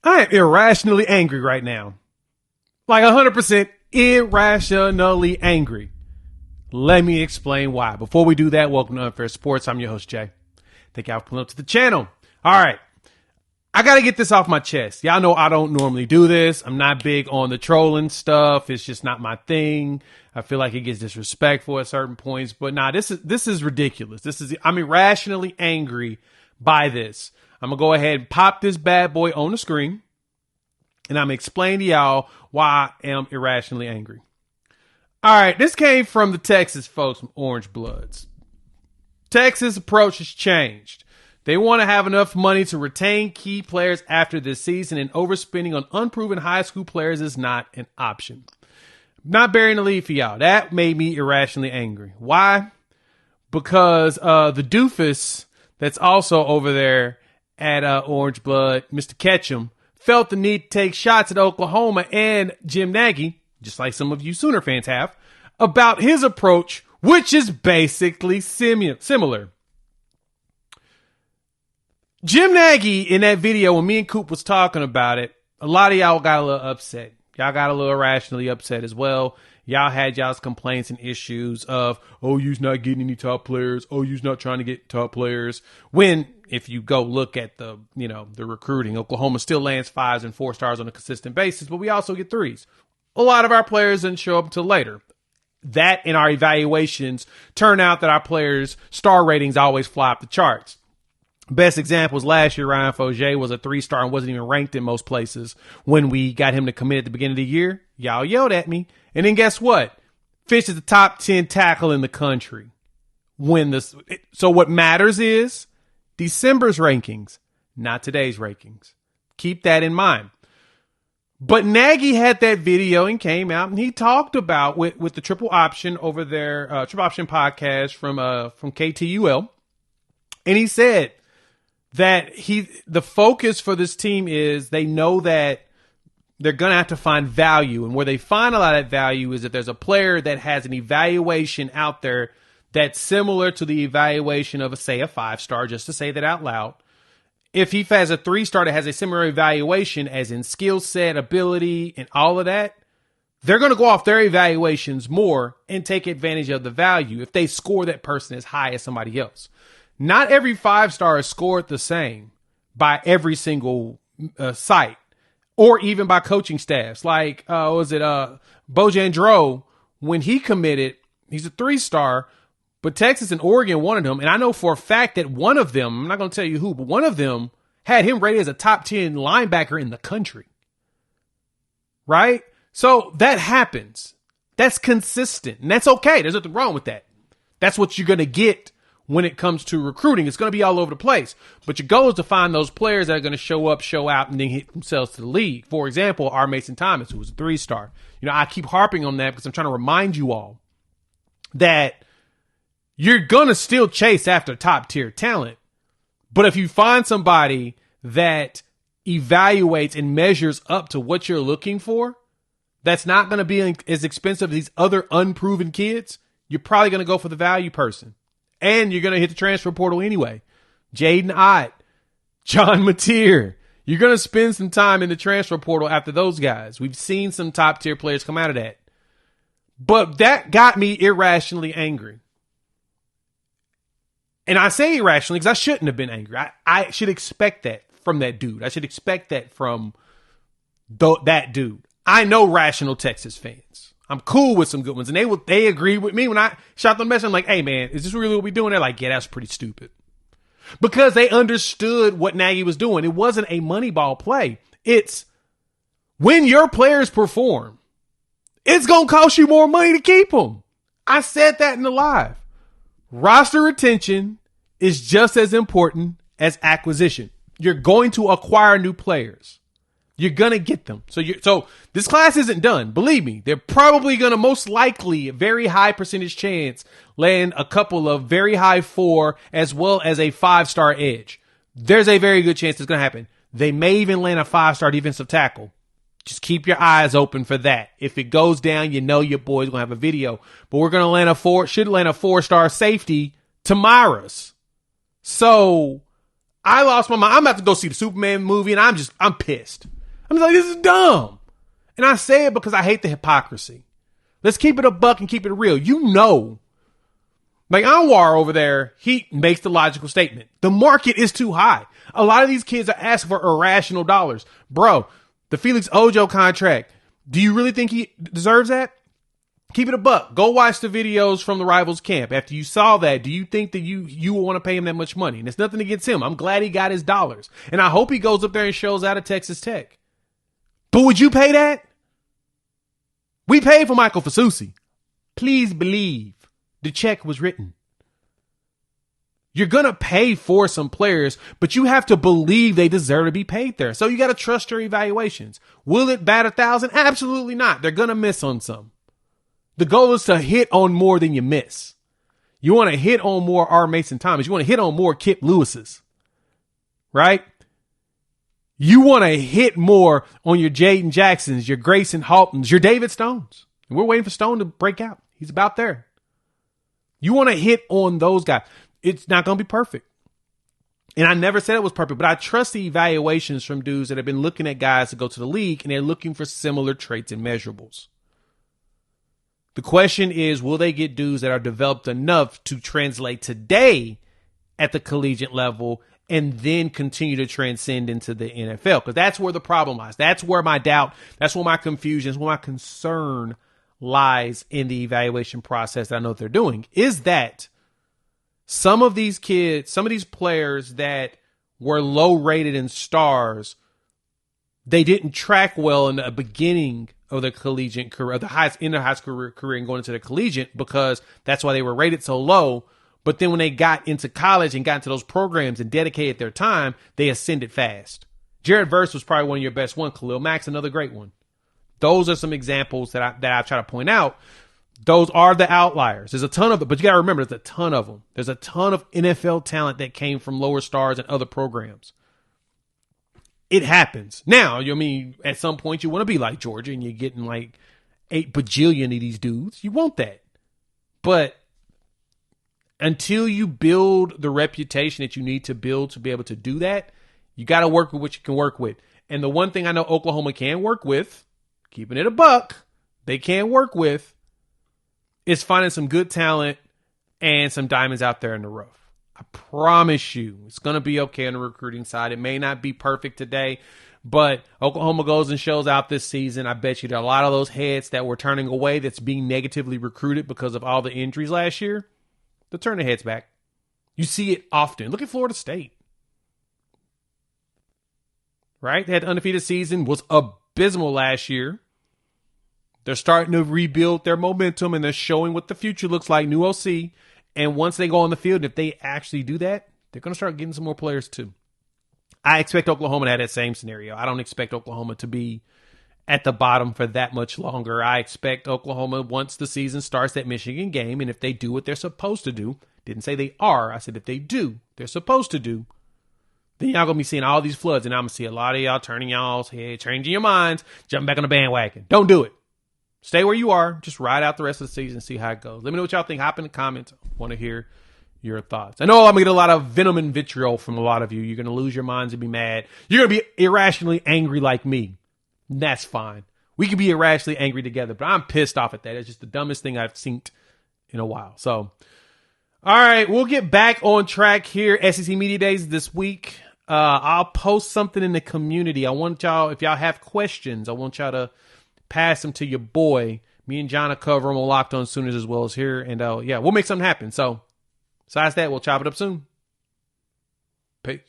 I am irrationally angry right now. Like 100% irrationally angry. Let me explain why. Before we do that, welcome to Unfair Sports. I'm your host, Jay. Thank y'all for pulling up to the channel. All right. I got to get this off my chest. Y'all know I don't normally do this. I'm not big on the trolling stuff. It's just not my thing. I feel like it gets disrespectful at certain points. But nah, this is ridiculous. I'm irrationally angry by this. I'm going to go ahead and pop this bad boy on the screen. And I'm going to explain to y'all why I am irrationally angry. All right, this came from the Texas folks from Orange Bloods. Texas' approach has changed. They want to have enough money to retain key players after this season, and overspending on unproven high school players is not an option. Not bearing the lead for y'all. That made me irrationally angry. Why? Because the doofus that's also over there at Orange Blood, Mr. Ketchum, felt the need to take shots at Oklahoma and Jim Nagy, just like some of you Sooner fans have, about his approach, which is basically similar. Jim Nagy, in that video, when me and Coop was talking about it, a lot of y'all got a little upset. Y'all got a little irrationally upset as well. Y'all had y'all's complaints and issues of, oh, you's not getting any top players. Oh, you's not trying to get top players. When, if you go look at the recruiting, Oklahoma still lands 5s and 4 stars on a consistent basis, but we also get 3s. A lot of our players didn't show up until later. That in our evaluations turn out that our players' star ratings always fly up the charts. Best example was last year, Ryan Fogier was a 3-star and wasn't even ranked in most places. When we got him to commit at the beginning of the year, y'all yelled at me. And then guess what? Fish is the top 10 tackle in the country. So what matters is December's rankings, not today's rankings. Keep that in mind. But Nagy had that video and came out and he talked about with the triple option over there, triple option podcast from KTUL. And he said that the focus for this team is they know that they're going to have to find value. And where they find a lot of that value is if there's a player that has an evaluation out there that's similar to the evaluation of, say, a 5-star, just to say that out loud. If he has a 3-star that has a similar evaluation as in skill set, ability, and all of that, they're going to go off their evaluations more and take advantage of the value if they score that person as high as somebody else. Not every 5-star is scored the same by every single site or even by coaching staffs. Like, Bojandro, when he committed, he's a 3-star, but Texas and Oregon wanted him. And I know for a fact that one of them, I'm not going to tell you who, but one of them had him rated as a top 10 linebacker in the country. Right? So that happens. That's consistent. And that's okay. There's nothing wrong with that. That's what you're going to get when it comes to recruiting. It's going to be all over the place. But your goal is to find those players that are going to show up, show out, and then hit themselves to the league. For example, R. Mason Thomas, who was a 3-star. I keep harping on that because I'm trying to remind you all that you're going to still chase after top-tier talent. But if you find somebody that evaluates and measures up to what you're looking for, that's not going to be as expensive as these other unproven kids, you're probably going to go for the value person. And you're going to hit the transfer portal anyway. Jaden Ott, John Mateer. You're going to spend some time in the transfer portal after those guys. We've seen some top-tier players come out of that. But that got me irrationally angry. And I say irrationally because I shouldn't have been angry. I should expect that from that dude. I should expect that from that dude. I know rational Texas fans. I'm cool with some good ones. And they agreed with me when I shot them message. I'm like, hey, man, is this really what we're doing? They're like, yeah, that's pretty stupid. Because they understood what Nagy was doing. It wasn't a Moneyball play. It's when your players perform, it's going to cost you more money to keep them. I said that in the live. Roster retention is just as important as acquisition. You're going to acquire new players. You're going to get them. So this class isn't done. Believe me, they're probably going to most likely, a very high percentage chance, land a couple of very high 4 as well as a 5-star edge. There's a very good chance it's going to happen. They may even land a 5-star defensive tackle. Just keep your eyes open for that. If it goes down, you know your boy's going to have a video. But we're going to land should land a 4-star safety tomorrow. So I lost my mind. I'm about to go see the Superman movie and I'm pissed. I'm like, this is dumb. And I say it because I hate the hypocrisy. Let's keep it a buck and keep it real. You know, like Anwar over there, he makes the logical statement. The market is too high. A lot of these kids are asking for irrational dollars. Bro, the Felix Ojo contract, do you really think he deserves that? Keep it a buck. Go watch the videos from the Rivals camp. After you saw that, do you think that you will want to pay him that much money? And it's nothing against him. I'm glad he got his dollars. And I hope he goes up there and shows out at Texas Tech. But would you pay that? We paid for Michael Fasusi. Please believe the check was written. You're going to pay for some players, but you have to believe they deserve to be paid there. So you got to trust your evaluations. Will it bat 1,000? Absolutely not. They're going to miss on some. The goal is to hit on more than you miss. You want to hit on more R. Mason Thomas. You want to hit on more Kip Lewises, right? You want to hit more on your Jaden Jacksons, your Grayson Haltons, your David Stones. And we're waiting for Stone to break out. He's about there. You want to hit on those guys. It's not going to be perfect. And I never said it was perfect, but I trust the evaluations from dudes that have been looking at guys to go to the league, and they're looking for similar traits and measurables. The question is, will they get dudes that are developed enough to translate today at the collegiate level and then continue to transcend into the NFL? Because that's where the problem lies. That's where my doubt, that's where my confusion, that's where my concern lies in the evaluation process that I know that they're doing, is that some of these kids, some of these players that were low rated in stars, they didn't track well in the beginning of their collegiate career, in their high school career and going into the collegiate, because that's why they were rated so low. But then when they got into college and got into those programs and dedicated their time, they ascended fast. Jared Verse was probably one of your best one. Khalil Mack's another great one. Those are some examples that I try to point out. Those are the outliers. There's a ton of them, but you got to remember, there's a ton of them. There's a ton of NFL talent that came from lower stars and other programs. It happens. Now, I mean, at some point you want to be like Georgia and you're getting like 8 bajillion of these dudes. You want that. But until you build the reputation that you need to build to be able to do that, you got to work with what you can work with. And the one thing I know Oklahoma can work with, keeping it a buck, they can work with, is finding some good talent and some diamonds out there in the rough. I promise you, it's going to be okay on the recruiting side. It may not be perfect today, but Oklahoma goes and shows out this season. I bet you there are a lot of those heads that were turning away that's being negatively recruited because of all the injuries last year. They'll turn their heads back. You see it often. Look at Florida State. Right? They had an undefeated season, was abysmal last year. They're starting to rebuild their momentum, and they're showing what the future looks like. New OC. And once they go on the field, if they actually do that, they're going to start getting some more players too. I expect Oklahoma to have that same scenario. I don't expect Oklahoma to be at the bottom for that much longer. I expect Oklahoma, once the season starts, that Michigan game, and if they do what they're supposed to do, didn't say they are, I said if they do, they're supposed to do, then y'all going to be seeing all these floods, and I'm going to see a lot of y'all turning y'all's head, changing your minds, jumping back on the bandwagon. Don't do it. Stay where you are. Just ride out the rest of the season and see how it goes. Let me know what y'all think. Hop in the comments. I want to hear your thoughts. I know I'm going to get a lot of venom and vitriol from a lot of you. You're going to lose your minds and be mad. You're going to be irrationally angry like me. That's fine. We can be irrationally angry together, but I'm pissed off at that. It's just the dumbest thing I've seen in a while. So, all right, we'll get back on track here. SEC Media Days this week. I'll post something in the community. I want y'all, if y'all have questions, I want y'all to pass them to your boy. Me and John will cover them on Locked On Sooners as well as here. And yeah, we'll make something happen. So besides that, we'll chop it up soon. Peace.